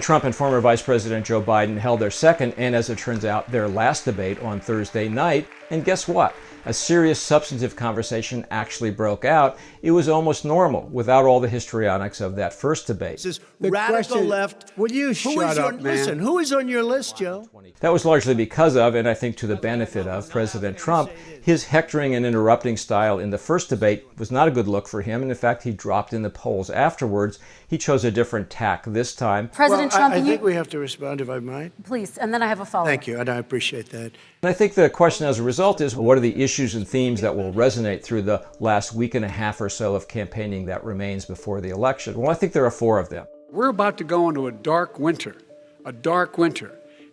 Trump and former Vice President Joe Biden held their second and, as it turns out, their last debate on Thursday night. And guess what? A serious substantive conversation actually broke out. It was almost normal without all the histrionics of that first debate. This is radical left. Will you shut up, man? Listen, who is on your list, Joe? That was largely because of, and I think to the benefit of, President Trump. His hectoring and interrupting style in the first debate was not a good look for him, and in fact, he dropped in the polls afterwards. He chose a different tack this time. President Trump, I think we have to respond, if I might. Please, and then I have a follow-up. Thank you, and I appreciate that. And I think the question as a result is, what are the issues and themes that will resonate through the last week and a half or so of campaigning that remains before the election? Well, I think there are four of them. We're about to go into a dark winter,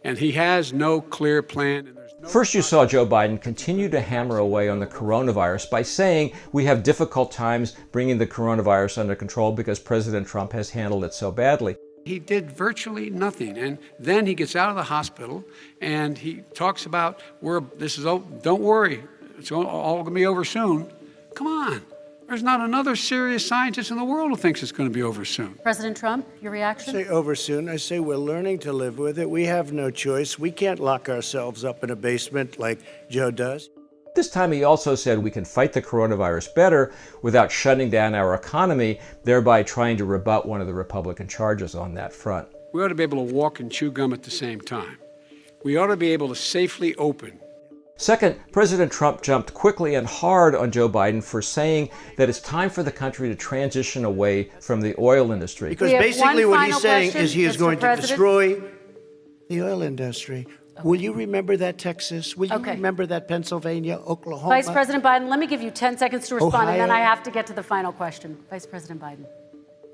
and he has no clear plan. And there's no First, you saw Joe Biden continue to hammer away on the coronavirus by saying we have difficult times bringing the coronavirus under control because President Trump has handled it so badly. He did virtually nothing, and then he gets out of the hospital and he talks about don't worry, it's all going to be over soon. Come on, there's not another serious scientist in the world who thinks it's going to be over soon. President Trump, your reaction? I say over soon. I say we're learning to live with it. We have no choice. We can't lock ourselves up in a basement like Joe does. This time he also said we can fight the coronavirus better without shutting down our economy, thereby trying to rebut one of the Republican charges on that front. We ought to be able to walk and chew gum at the same time. We ought to be able to safely open. Second, President Trump jumped quickly and hard on Joe Biden for saying that it's time for the country to transition away from the oil industry. Because basically what he's saying is he is going to destroy the oil industry. Okay. Will you remember that, Texas? Will you remember that, Pennsylvania, Oklahoma? Vice President Biden, let me give you 10 seconds to respond, Ohio? and then I have to get to the final question. Vice President Biden.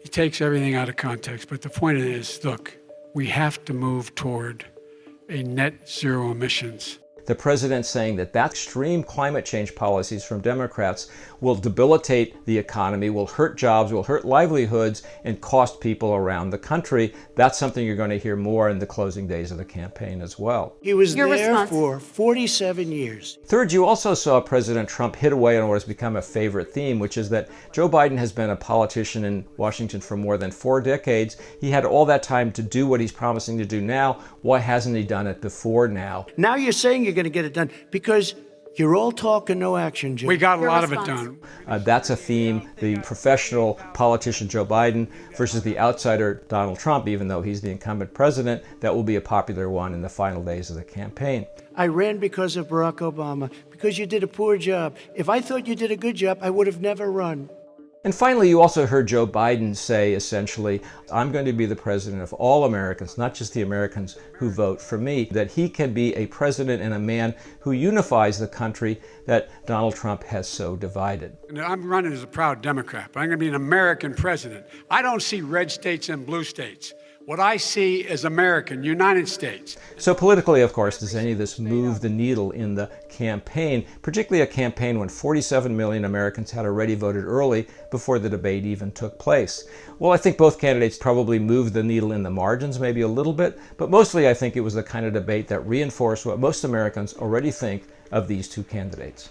He takes everything out of context, but the point is, look, we have to move toward a net zero emissions. The president saying that extreme climate change policies from Democrats will debilitate the economy, will hurt jobs, will hurt livelihoods, and cost people around the country. That's something you're going to hear more in the closing days of the campaign as well. He was there for 47 years. Third, you also saw President Trump hit away on what has become a favorite theme, which is that Joe Biden has been a politician in Washington for more than 4 decades. He had all that time to do what he's promising to do now. Why hasn't he done it before now? Now you're saying you're going to get it done because you're all talk and no action, Jim. We got a lot of it done. That's a theme, the professional politician Joe Biden versus the outsider Donald Trump, even though he's the incumbent president. That will be a popular one in the final days of the campaign. I ran because of Barack Obama, because you did a poor job. If I thought you did a good job, I would have never run. And finally, you also heard Joe Biden say, essentially, I'm going to be the president of all Americans, not just the Americans who vote for me, that he can be a president and a man who unifies the country that Donald Trump has so divided. I'm running as a proud Democrat, but I'm going to be an American president. I don't see red states and blue states. What I see is American, United States. So politically, of course, does any of this move the needle in the campaign, particularly a campaign when 47 million Americans had already voted early before the debate even took place? Well, I think both candidates probably moved the needle in the margins, maybe a little bit, but mostly I think it was the kind of debate that reinforced what most Americans already think of these two candidates.